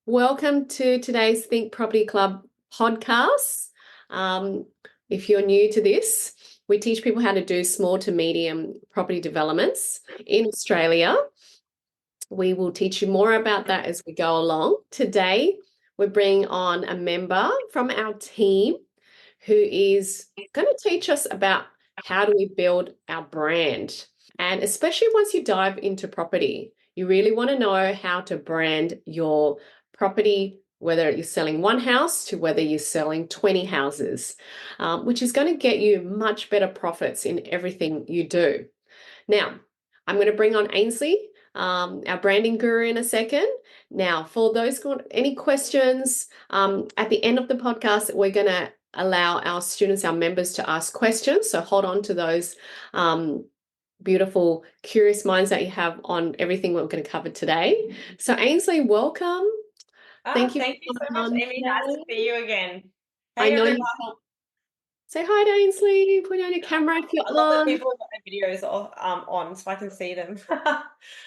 Welcome to today's Think Property Club podcast. Um, if you're new to this, we teach people how to do small to medium property developments in Australia. We will teach you more about that as we go along. Today, we're bringing on a member from our team who is going to teach us about how do we build our brand. And especially once you dive into property, you really want to know how to brand your property, whether you're selling one house to whether you're selling 20 houses, which is going to get you much better profits in everything you do. Now, I'm going to bring on Ainsley, our branding guru, in a second. Now, for those any questions, at the end of the podcast, we're going to allow our students, our members, to ask questions. So hold on to those beautiful, curious minds that you have on everything we're going to cover today. So, Ainsley, welcome. Thank you for Thank you so coming much, on Amy. Nice to today. see you again. I Hey, know everyone. you say hi to Ainsley. Put on your camera if you're I love that on. people have got their videos on so I can see them.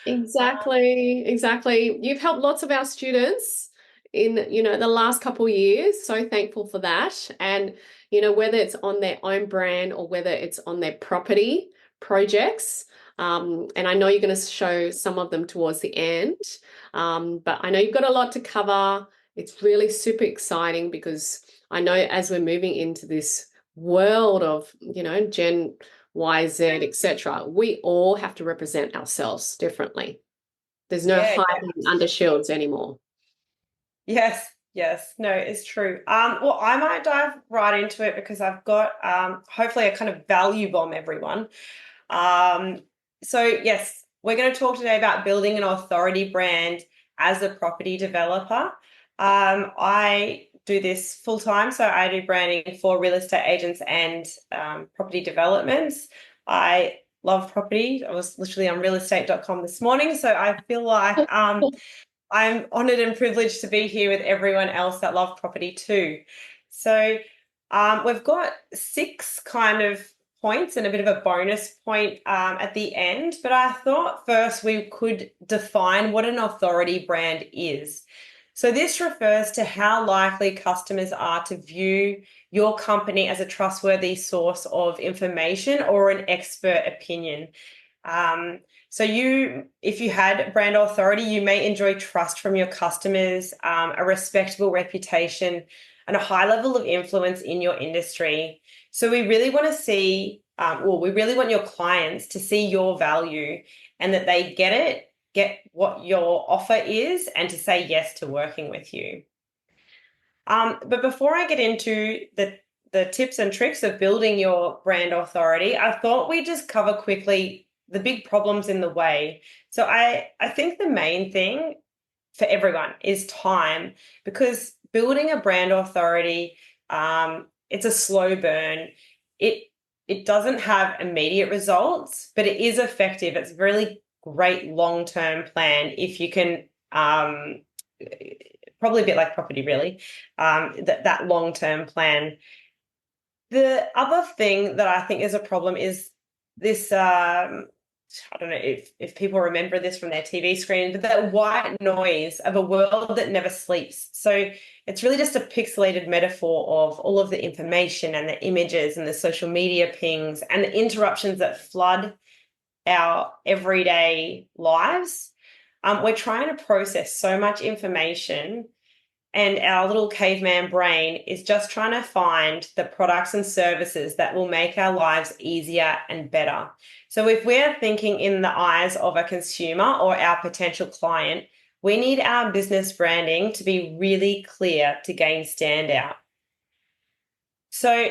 Exactly, exactly. You've helped lots of our students in, the last couple of years. So thankful for that. And, whether it's on their own brand or whether it's on their property projects. And I know you're going to show some of them towards the end. But I know you've got a lot to cover. It's really super exciting because I know as we're moving into this world of, Gen YZ, etc. We all have to represent ourselves differently. There's no Yeah, hiding under shields anymore. yes, yes. No, it's true. Well, I might dive right into it because I've got hopefully a kind of value bomb everyone. Um, so yes, we're going to talk today about building an authority brand as a property developer. I do this full time, so I do branding for real estate agents and property developments. I love property. I was literally on realestate.com this morning, so I feel like I'm honored and privileged to be here with everyone else that love property too. So we've got six kind of points and a bit of a bonus point at the end. But I thought first we could define what an authority brand is. So this refers to how likely customers are to view your company as a trustworthy source of information or an expert opinion. Um, so if you had brand authority, you may enjoy trust from your customers, a respectable reputation, and a high level of influence in your industry. So we really want to see, we really want your clients to see your value and that they get what your offer is, and to say yes to working with you. But before I get into the tips and tricks of building your brand authority, I thought we'd just cover quickly the big problems in the way. So I think the main thing for everyone is time, because building a brand authority, it's a slow burn. It doesn't have immediate results, but it is effective. It's a really great long-term plan if you can probably a bit like property, really, that long-term plan. The other thing that I think is a problem is this. I don't know if people remember this from their TV screen, but that white noise of a world that never sleeps. So it's really just a pixelated metaphor of all of the information and the images and the social media pings and the interruptions that flood our everyday lives. We're trying to process so much information, and our little caveman brain is just trying to find the products and services that will make our lives easier and better. So if we're thinking in the eyes of a consumer or our potential client, we need our business branding to be really clear to gain standout. So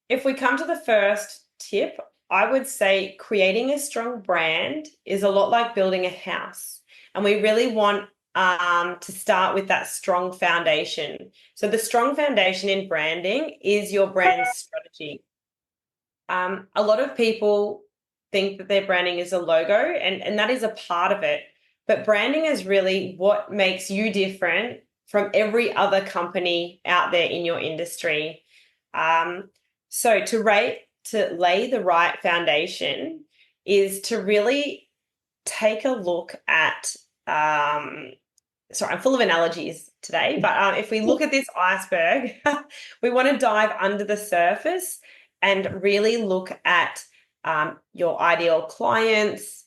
if we come to the first tip, I would say creating a strong brand is a lot like building a house. And we really want to start with that strong foundation. So the strong foundation in branding is your brand strategy. A lot of people think that their branding is a logo, and that is a part of it. But branding is really what makes you different from every other company out there in your industry. So to lay the right foundation is to really take a look at sorry, I'm full of analogies. today, but if we look at this iceberg, we want to dive under the surface and really look at your ideal clients,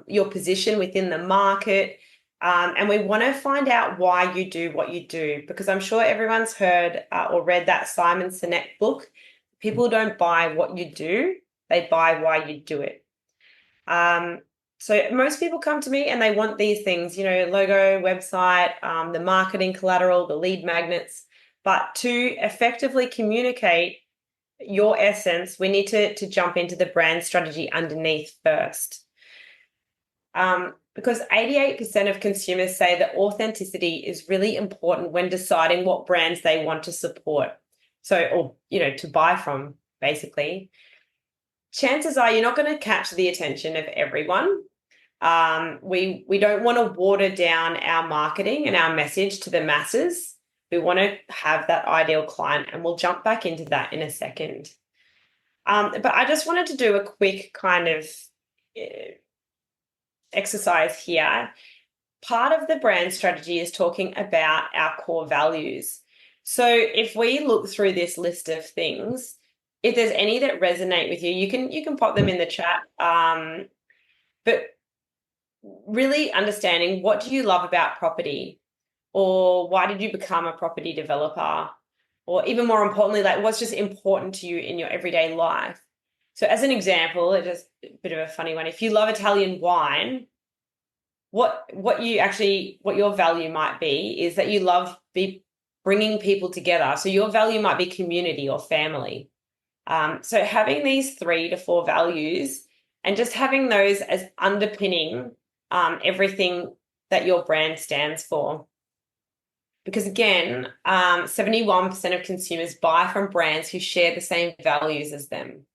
your position within the market, and we want to find out why you do what you do, because I'm sure everyone's heard or read that Simon Sinek book. People don't buy what you do, they buy why you do it. So most people come to me and they want these things, logo, website, the marketing collateral, the lead magnets. But to effectively communicate your essence, we need to jump into the brand strategy underneath first. Because 88% of consumers say that authenticity is really important when deciding what brands they want to support. So, or, to buy from, basically. Chances are you're not going to catch the attention of everyone. We don't want to water down our marketing and our message to the masses. We want to have that ideal client, and we'll jump back into that in a second. But I just wanted to do a quick kind of exercise here. Part of the brand strategy is talking about our core values. So if we look through this list of things, if there's any that resonate with you, you can pop them in the chat. But really understanding, what do you love about property? Or why did you become a property developer? Or even more importantly, like, what's just important to you in your everyday life? So as an example, it's just a bit of a funny one. If you love Italian wine, what your value might be is that you love bringing people together. So your value might be community or family. So having these 3 to 4 values and just having those as underpinning everything that your brand stands for. Because again, 71% of consumers buy from brands who share the same values as them.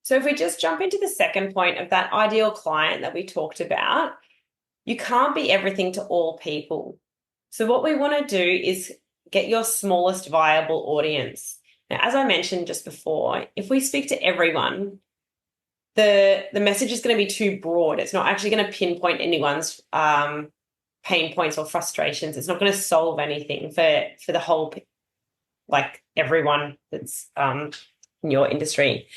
So if we just jump into the second point of that ideal client that we talked about, you can't be everything to all people. So what we want to do is get your smallest viable audience. Now, as I mentioned just before, if we speak to everyone, the message is going to be too broad. It's not actually going to pinpoint anyone's pain points or frustrations. It's not going to solve anything for the whole, like, everyone that's in your industry.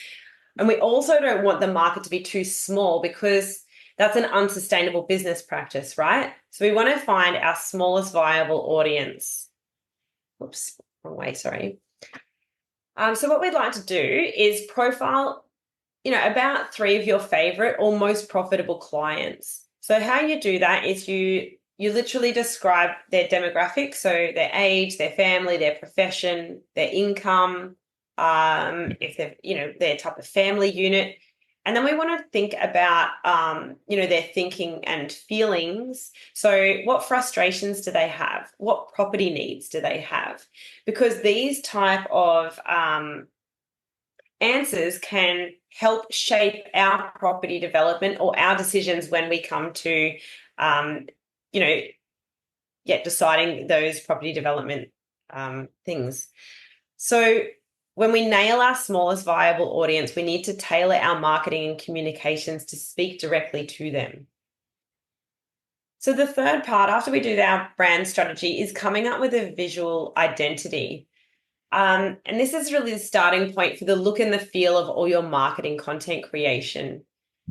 And we also don't want the market to be too small, because that's an unsustainable business practice, right? So we want to find our smallest viable audience. Oops, wrong way, sorry. So what we'd like to do is profile, about 3 of your favorite or most profitable clients. So how you do that is you literally describe their demographics, so their age, their family, their profession, their income, if they're, their type of family unit. And then we want to think about, their thinking and feelings. So what frustrations do they have? What property needs do they have? Because these type of answers can help shape our property development or our decisions when we come to, deciding those property development things. So when we nail our smallest viable audience, we need to tailor our marketing and communications to speak directly to them. So the third part, after we do our brand strategy, is coming up with a visual identity. And this is really the starting point for the look and the feel of all your marketing content creation.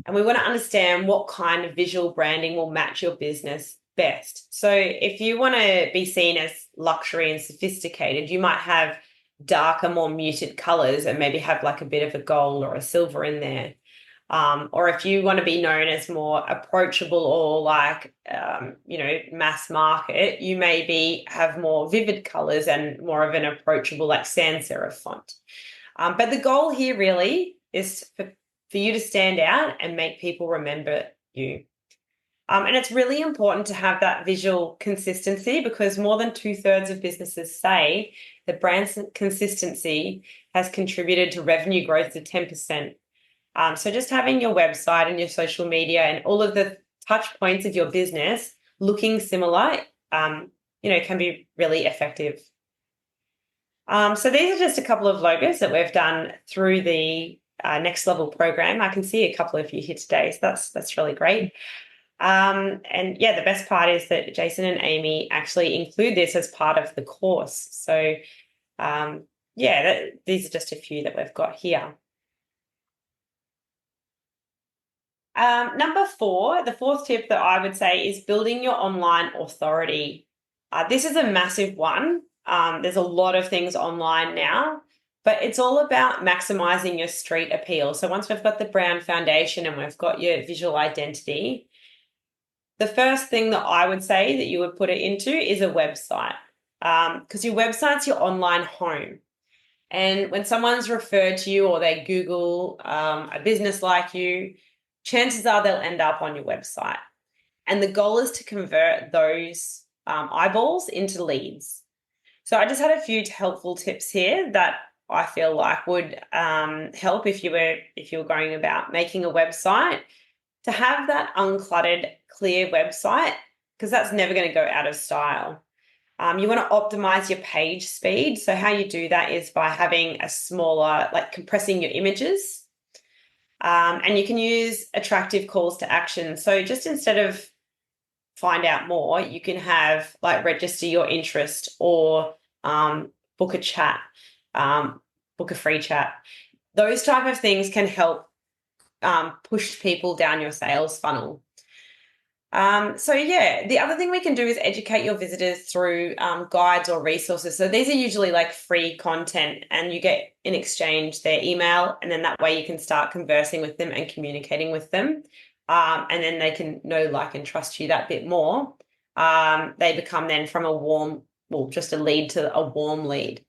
And we want to understand what kind of visual branding will match your business best. So if you want to be seen as luxury and sophisticated, you might have darker, more muted colors and maybe have like a bit of a gold or a silver in there. Or if you want to be known as more approachable or like, mass market, you maybe have more vivid colors and more of an approachable, like sans serif font. But the goal here really is for you to stand out and make people remember you. And it's really important to have that visual consistency, because more than 2/3 of businesses say that brand consistency has contributed to revenue growth of 10%. So just having your website and your social media and all of the touch points of your business looking similar, can be really effective. So these are just a couple of logos that we've done through the Next Level program. I can see a couple of you here today, so that's really great. And yeah, the best part is that Jason and Amy actually include this as part of the course. So yeah, these are just a few that we've got here. Number 4, the fourth tip that I would say is building your online authority. This is a massive one. There's a lot of things online now, but it's all about maximizing your street appeal. So once we've got the brand foundation and we've got your visual identity, the first thing that I would say that you would put it into is a website, because your website's your online home. And when someone's referred to you or they Google a business like you, chances are they'll end up on your website. And the goal is to convert those eyeballs into leads. So I just had a few helpful tips here that I feel like would help if you were going about making a website, to have that uncluttered, clear website, because that's never going to go out of style. You want to optimize your page speed. So how you do that is by having a smaller, like compressing your images. And you can use attractive calls to action. So just instead of find out more, you can have like register your interest or book a chat, book a free chat. Those type of things can help push people down your sales funnel. So yeah, the other thing we can do is educate your visitors through guides or resources. So these are usually like free content, and you get in exchange their email, and then that way you can start conversing with them and communicating with them. And then they can know, like, and trust you that bit more. They become then from a warm, well, just a lead to a warm lead.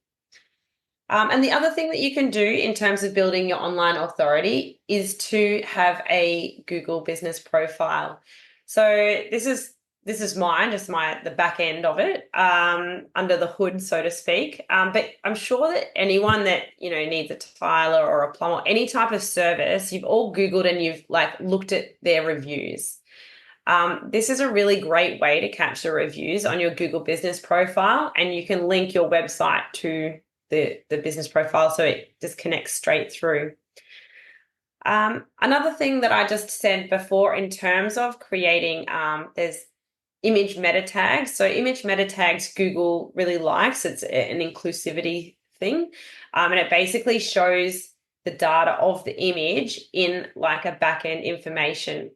And the other thing that you can do in terms of building your online authority is to have a Google business profile. So this is mine, just the back end of it, under the hood, so to speak. But I'm sure that anyone that needs a tiler or a plumber, any type of service, you've all Googled and you've like looked at their reviews. This is a really great way to capture reviews on your Google business profile, and you can link your website to the business profile, so it just connects straight through. Another thing that I just said before in terms of creating, there's image meta tags. So image meta tags Google really likes. It's an inclusivity thing. And it basically shows the data of the image in like a back-end information.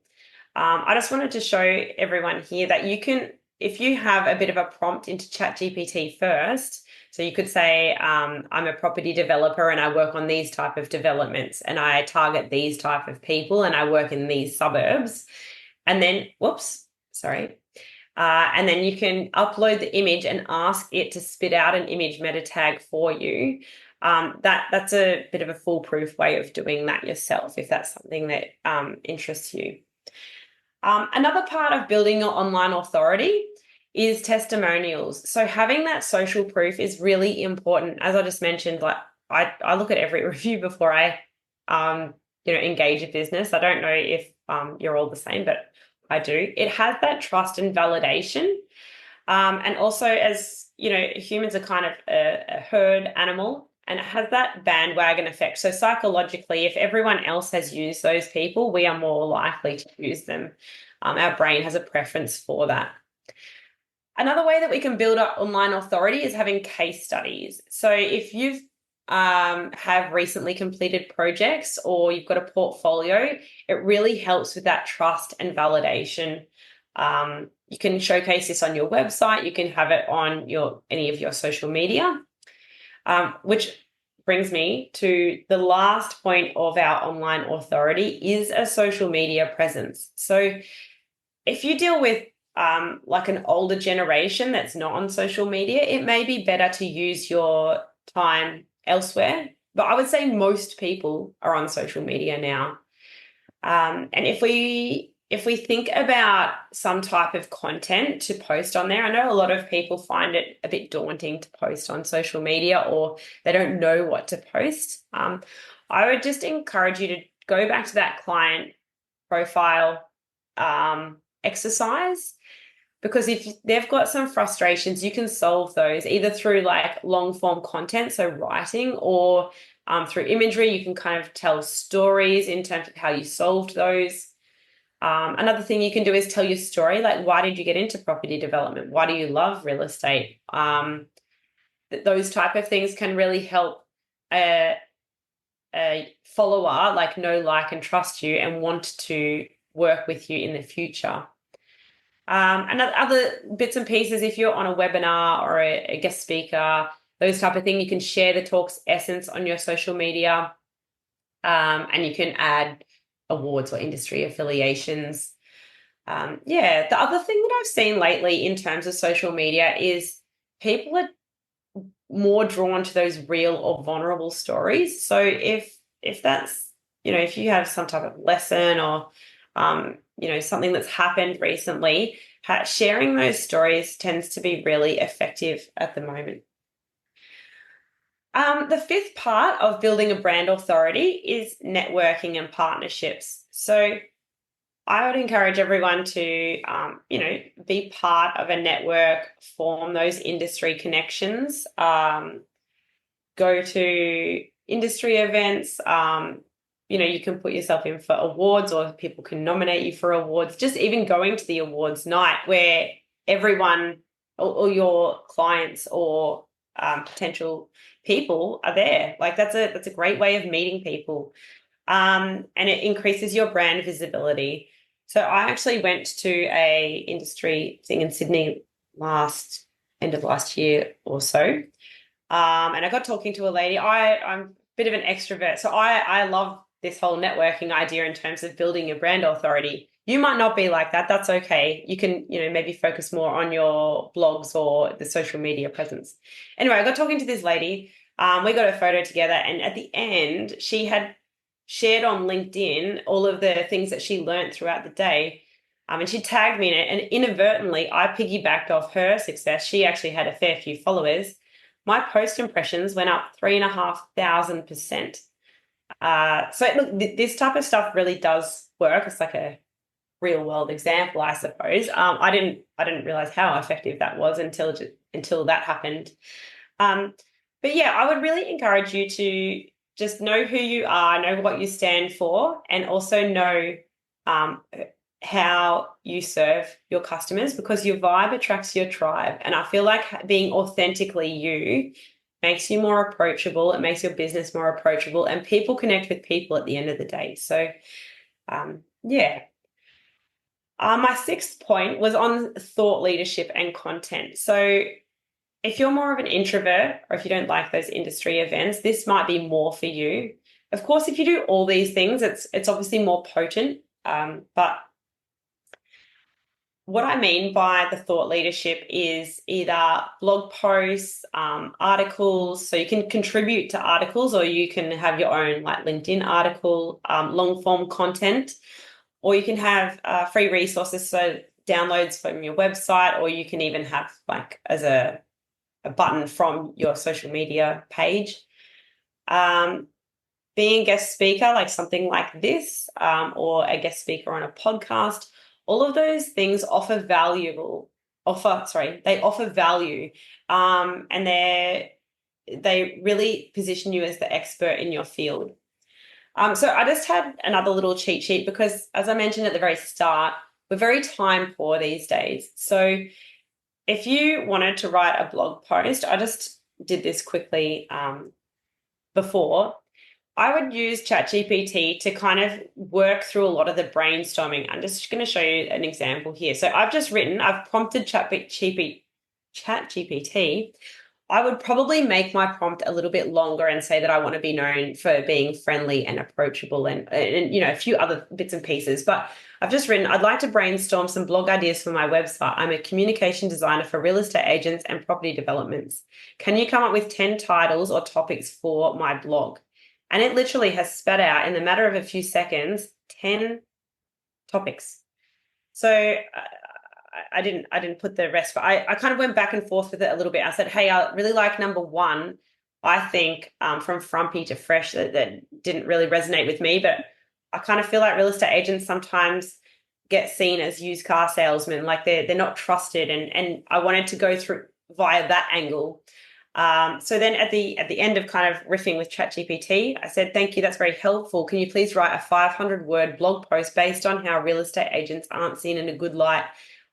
I just wanted to show everyone here that you can, if you have a bit of a prompt into ChatGPT first, so you could say, I'm a property developer and I work on these type of developments and I target these type of people and I work in these suburbs. And then, and then you can upload the image and ask it to spit out an image meta tag for you. That's a bit of a foolproof way of doing that yourself, if that's something that interests you. Another part of building your online authority is testimonials. So having that social proof is really important. As I just mentioned, like I look at every review before I engage a business. I don't know if you're all the same, but I do. It has that trust and validation. And also, as humans are kind of a herd animal, and it has that bandwagon effect. So psychologically, if everyone else has used those people, we are more likely to use them. Our brain has a preference for that. Another way that we can build up online authority is having case studies. So if you've have recently completed projects or you've got a portfolio, it really helps with that trust and validation. You can showcase this on your website. You can have it on any of your social media, which brings me to the last point of our online authority is a social media presence. So if you deal with like an older generation that's not on social media, it may be better to use your time elsewhere. But I would say most people are on social media now. And if we think about some type of content to post on there, I know a lot of people find it a bit daunting to post on social media, or they don't know what to post. I would just encourage you to go back to that client profile exercise, because if they've got some frustrations, you can solve those either through like long form content, so writing, or through imagery. You can kind of tell stories in terms of how you solved those. Another thing you can do is tell your story. Like, why did you get into property development? Why do you love real estate? Those type of things can really help a follower like know, like, and trust you and want to work with you in the future. And other bits and pieces, if you're on a webinar or a guest speaker, those type of thing, you can share the talk's essence on your social media, and you can add awards or industry affiliations. The other thing that I've seen lately in terms of social media is people are more drawn to those real or vulnerable stories. So if that's, if you have some type of lesson or something that's happened recently, sharing those stories tends to be really effective at the moment. The fifth part of building a brand authority is networking and partnerships. So I would encourage everyone to, be part of a network, form those industry connections, go to industry events. You can put yourself in for awards, or people can nominate you for awards. Just even going to the awards night where everyone or your clients or potential people are there. Like that's a great way of meeting people, and it increases your brand visibility. So I actually went to a industry thing in Sydney end of last year or so, and I got talking to a lady. I'm a bit of an extrovert, so I love this whole networking idea in terms of building your brand authority. You might not be like that. That's okay. You can, maybe focus more on your blogs or the social media presence. Anyway, I got talking to this lady. We got a photo together, and at the end, she had shared on LinkedIn all of the things that she learned throughout the day. And she tagged me in it, and inadvertently, I piggybacked off her success. She actually had a fair few followers. My post impressions went up 3,500%. So look, this type of stuff really does work. It's like a real world example, I suppose. I didn't realize how effective that was until that happened. But yeah, I would really encourage you to just know who you are, know what you stand for, and also know how you serve your customers, because your vibe attracts your tribe. And I feel like being authentically you makes you more approachable. It makes your business more approachable, and people connect with people at the end of the day. So, my sixth point was on thought leadership and content. So if you're more of an introvert, or if you don't like those industry events, this might be more for you. Of course, if you do all these things, it's obviously more potent. But what I mean by the thought leadership is either blog posts, articles, so you can contribute to articles, or you can have your own like LinkedIn article, long form content, or you can have free resources, so downloads from your website, or you can even have like as a button from your social media page. Being a guest speaker, like something like this, or a guest speaker on a podcast, all of those things offer value, and they really position you as the expert in your field. So I just had another little cheat sheet because, as I mentioned at the very start, we're very time poor these days. So if you wanted to write a blog post, I just did this quickly before. I would use ChatGPT to kind of work through a lot of the brainstorming. I'm just going to show you an example here. So I've prompted ChatGPT. I would probably make my prompt a little bit longer and say that I want to be known for being friendly and approachable and a few other bits and pieces. But I've just written, I'd like to brainstorm some blog ideas for my website. I'm a communication designer for real estate agents and property developments. Can you come up with 10 titles or topics for my blog? And it literally has spat out in the matter of a few seconds, 10 topics. So I didn't put the rest, but I kind of went back and forth with it a little bit. I said, hey, I really like number one. I think from frumpy to fresh, that didn't really resonate with me, but I kind of feel like real estate agents sometimes get seen as used car salesmen, like they're not trusted, and I wanted to go through via that angle. So then at the end of kind of riffing with ChatGPT, I said, thank you, that's very helpful. Can you please write a 500-word blog post based on how real estate agents aren't seen in a good light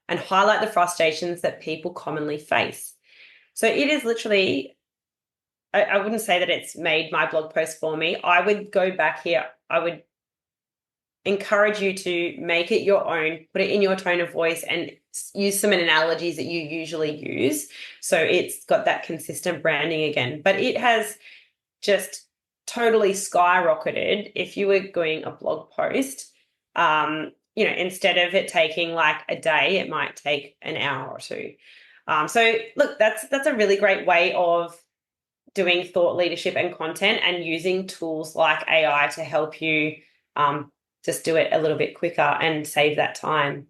and highlight the frustrations that people commonly face? So it is literally, I wouldn't say that it's made my blog post for me. I would go back here. I would encourage you to make it your own, put it in your tone of voice, and use some analogies that you usually use. So it's got that consistent branding again. But it has just totally skyrocketed. If you were doing a blog post, instead of it taking like a day, it might take an hour or two. So look, that's a really great way of doing thought leadership and content, and using tools like AI to help you just do it a little bit quicker and save that time.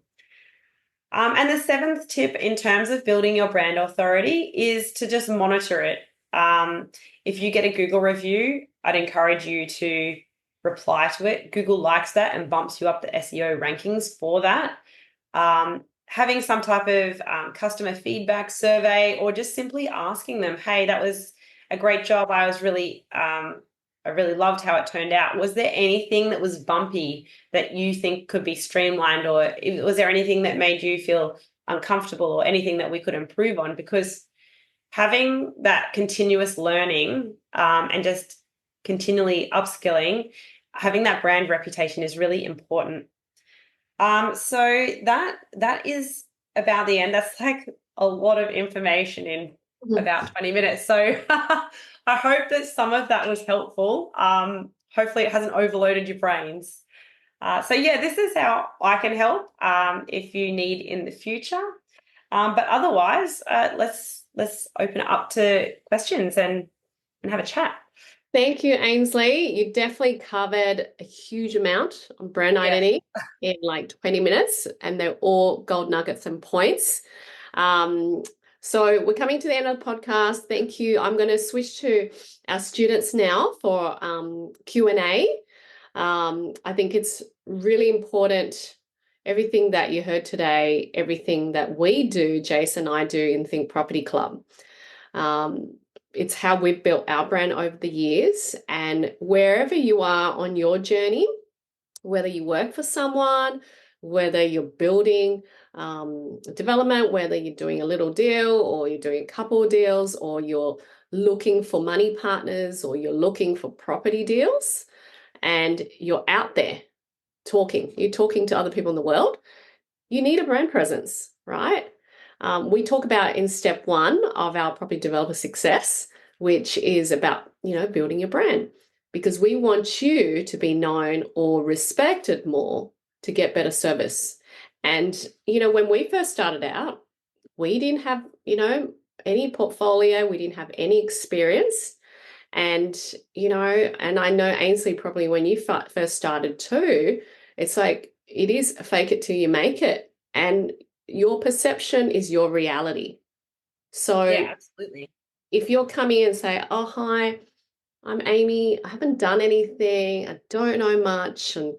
And the seventh tip in terms of building your brand authority is to just monitor it. If you get a Google review, I'd encourage you to reply to it. Google likes that and bumps you up the SEO rankings for that. Having some type of customer feedback survey, or just simply asking them, hey, that was a great job. I really loved how it turned out. Was there anything that was bumpy that you think could be streamlined, or was there anything that made you feel uncomfortable, or anything that we could improve on? Because having that continuous learning and just continually upskilling, having that brand reputation is really important. So that is about the end. That's like a lot of information in about 20 minutes. So I hope that some of that was helpful. Hopefully it hasn't overloaded your brains. So yeah, this is how I can help if you need in the future. But otherwise, let's open it up to questions and have a chat. Thank you, Ainsley. You definitely covered a huge amount on brand identity in like 20 minutes, and they're all gold nuggets and points. So we're coming to the end of the podcast. Thank you. I'm going to switch to our students now for Q&A. I think it's really important, everything that you heard today, everything that we do, Jason and I do in Think Property Club. It's how we've built our brand over the years, and wherever you are on your journey, whether you work for someone, whether you're building development, whether you're doing a little deal or you're doing a couple of deals, or you're looking for money partners, or you're looking for property deals, and you're out there you're talking to other people in the world, you need a brand presence, right? We talk about in step 1 of our property developer success, which is about, building your brand, because we want you to be known or respected more to get better service. And, when we first started out, we didn't have, any portfolio, we didn't have any experience. And, and I know, Ainsley, probably when you first started too, it's like, it is fake it till you make it. And your perception is your reality. So yeah, absolutely. If you're coming and say, oh, hi, I'm Amy, I haven't done anything, I don't know much, and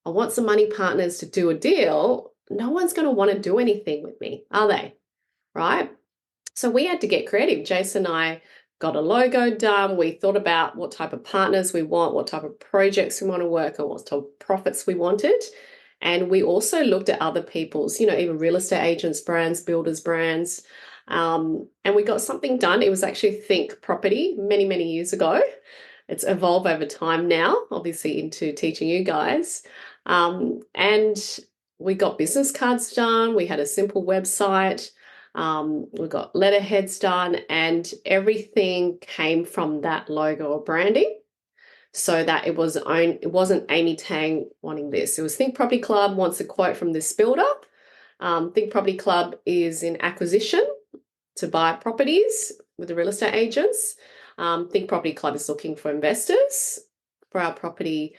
I want some money partners to do a deal, no one's going to want to do anything with me, are they? Right? So we had to get creative. Jason and I got a logo done. We thought about what type of partners we want, what type of projects we want to work on, what type of profits we wanted. And we also looked at other people's, even real estate agents' brands, builders' brands. And we got something done. It was actually Think Property many, many years ago. It's evolved over time now, obviously into teaching you guys. And we got business cards done. We had a simple website. We got letterheads done, and everything came from that logo or branding. So that it wasn't Amy Tang wanting this. It was Think Property Club wants a quote from this builder. Think Property Club is in acquisition to buy properties with the real estate agents. Think Property Club is looking for investors for our property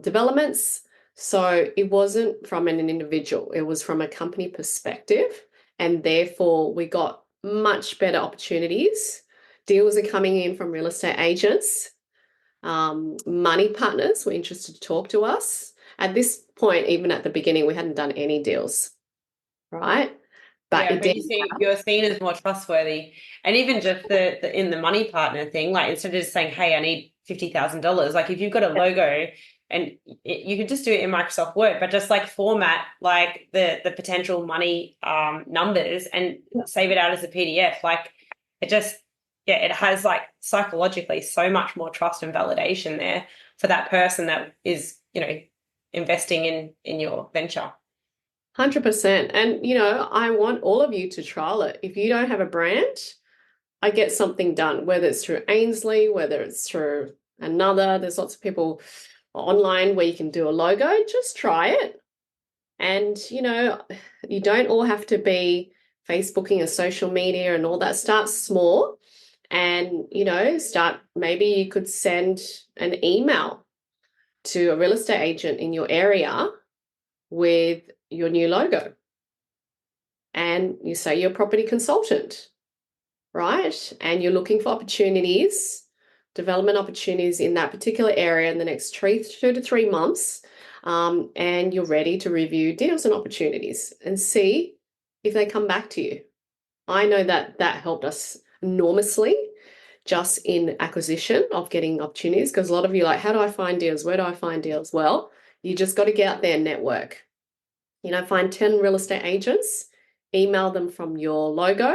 developments. So it wasn't from an individual, it was from a company perspective. And therefore, we got much better opportunities. Deals are coming in from real estate agents. Money partners were interested to talk to us. At this point, even at the beginning, we hadn't done any deals, right? but Yeah, it but did. you're seen as more trustworthy. And even just the in the money partner thing, like instead of just saying, hey, I need $50,000, like if you've got a logo and you could just do it in Microsoft Word, but just like format like the potential money numbers and save it out as a PDF. Like it just, yeah, it has like psychologically so much more trust and validation there for that person that is, investing in your venture. 100%. And, I want all of you to trial it. If you don't have a brand, I get something done, whether it's through Ainsley, whether it's through another. There's lots of people online where you can do a logo. Just try it. And, you don't all have to be Facebooking and social media and all that. Start small and, maybe you could send an email to a real estate agent in your area with your new logo. And you say you're a property consultant, right? And you're looking for opportunities, development opportunities in that particular area in the next 2 to 3 months. And you're ready to review deals and opportunities and see if they come back to you. I know that helped us enormously just in acquisition of getting opportunities, because a lot of you are like, how do I find deals? Where do I find deals? Well, you just got to get out there and network. Find 10 real estate agents, email them from your logo.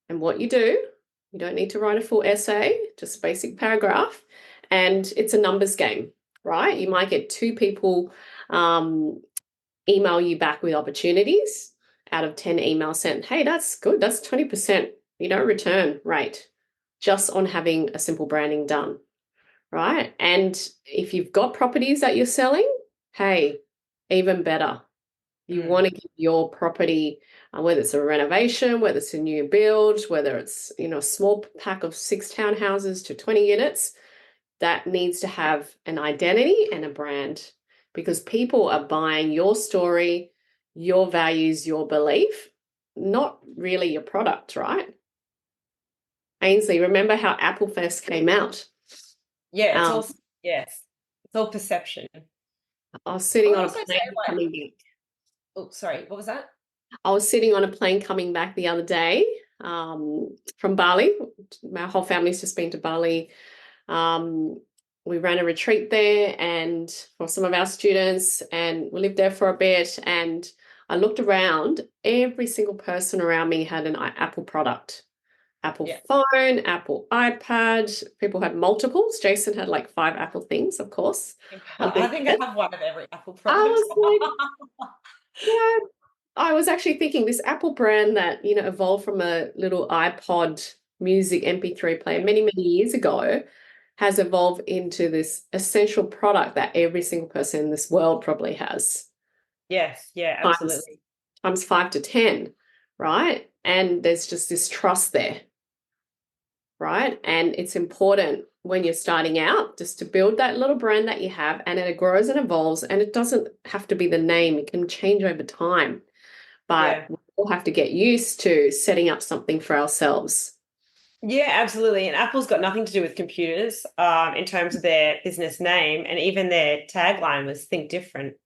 And what you do, you don't need to write a full essay, just a basic paragraph. And it's a numbers game, right? You might get 2 people email you back with opportunities out of 10 emails sent. Hey, that's good. That's 20%, return rate just on having a simple branding done, right? And if you've got properties that you're selling, hey, even better. You want to give your property, whether it's a renovation, whether it's a new build, whether it's, a small pack of 6 townhouses to 20 units, that needs to have an identity and a brand, because people are buying your story, your values, your belief, not really your product, right? Ainsley, remember how Apple first came out? Yeah, yes, it's all perception. I was sitting on a Also plane say, like, coming back. oh, sorry, what was that? I was sitting on a plane coming back the other day from Bali. My whole family's just been to Bali. We ran a retreat there and for some of our students, and we lived there for a bit. And I looked around, every single person around me had an Apple product. Apple phone, Apple iPad. People had multiples. Jason had like 5 Apple things, of course. I think I have one of every Apple I product. was like, yeah, I was actually thinking this Apple brand that, evolved from a little iPod music MP3 player many, many years ago has evolved into this essential product that every single person in this world probably has. Yes, yeah, absolutely. Times 5 to 10, right? And there's just this trust there, right? And it's important when you're starting out just to build that little brand that you have, and it grows and evolves, and it doesn't have to be the name. It can change over time. But we'll have to get used to setting up something for ourselves. Yeah, absolutely. And Apple's got nothing to do with computers in terms of their business name, and even their tagline was "Think Different,"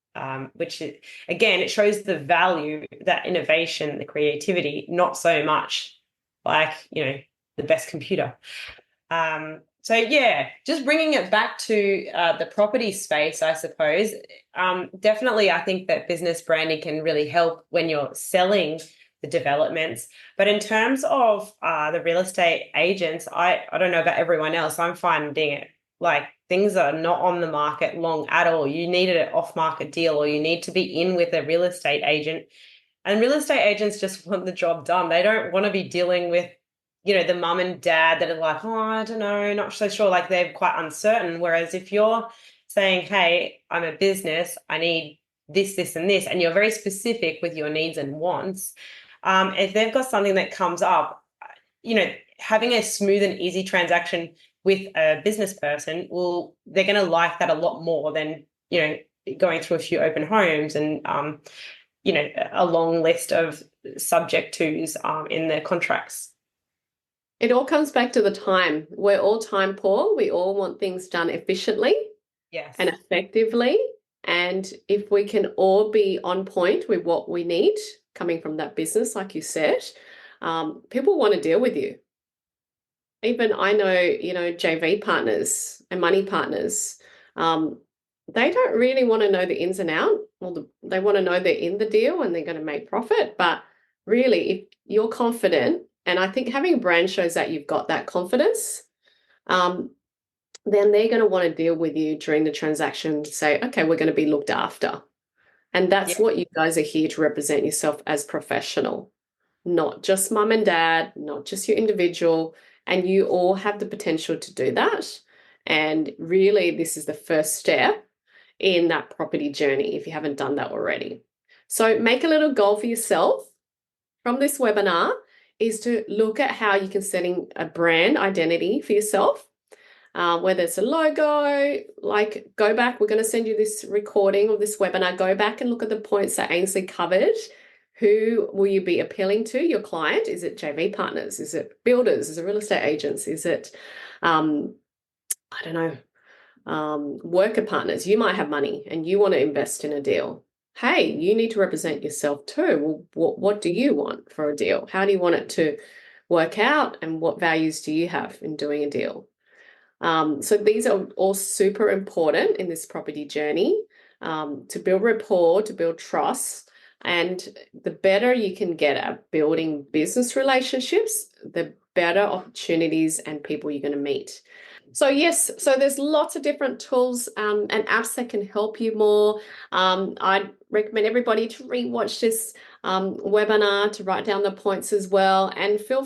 which again, it shows the value, that innovation, the creativity, not so much like the best computer. So yeah, just bringing it back to the property space, I suppose. Definitely, I think that business branding can really help when you're selling the developments. But in terms of the real estate agents, I don't know about everyone else. I'm finding it like things are not on the market long at all. You need an off-market deal, or you need to be in with a real estate agent. And real estate agents just want the job done. They don't want to be dealing with the mum and dad that are like, oh, I don't know, not so sure, like they're quite uncertain. Whereas if you're saying, hey, I'm a business, I need this, this, and this, and you're very specific with your needs and wants, if they've got something that comes up, having a smooth and easy transaction with a business person, they're going to like that a lot more than, going through a few open homes and, a long list of subject tos in their contracts. It all comes back to the time. We're all time poor. We all want things done efficiently and effectively. And if we can all be on point with what we need, coming from that business, like you said, people want to deal with you. Even I know, JV partners and money partners, they don't really want to know the ins and out. Well, they want to know they're in the deal and they're going to make profit. But really, if you're confident, and I think having a brand shows that you've got that confidence, then they're going to want to deal with you during the transaction to say, okay, we're going to be looked after. And that's what you guys are here to represent yourself as professional, not just mum and dad, not just your individual. And you all have the potential to do that. And really, this is the first step in that property journey if you haven't done that already. So make a little goal for yourself from this webinar is to look at how you can set in a brand identity for yourself. Whether it's a logo, like go back, we're going to send you this recording of this webinar, go back and look at the points that Ainsley covered. Who will you be appealing to, your client? Is it JV partners? Is it builders? Is it real estate agents? Is it, worker partners? You might have money and you want to invest in a deal. Hey, you need to represent yourself too. Well, what do you want for a deal? How do you want it to work out? And what values do you have in doing a deal? So these are all super important in this property journey, to build rapport, to build trust. And the better you can get at building business relationships, the better opportunities and people you're going to meet. So yes, so there's lots of different tools and apps that can help you more. I'd recommend everybody to rewatch this webinar, to write down the points as well, and feel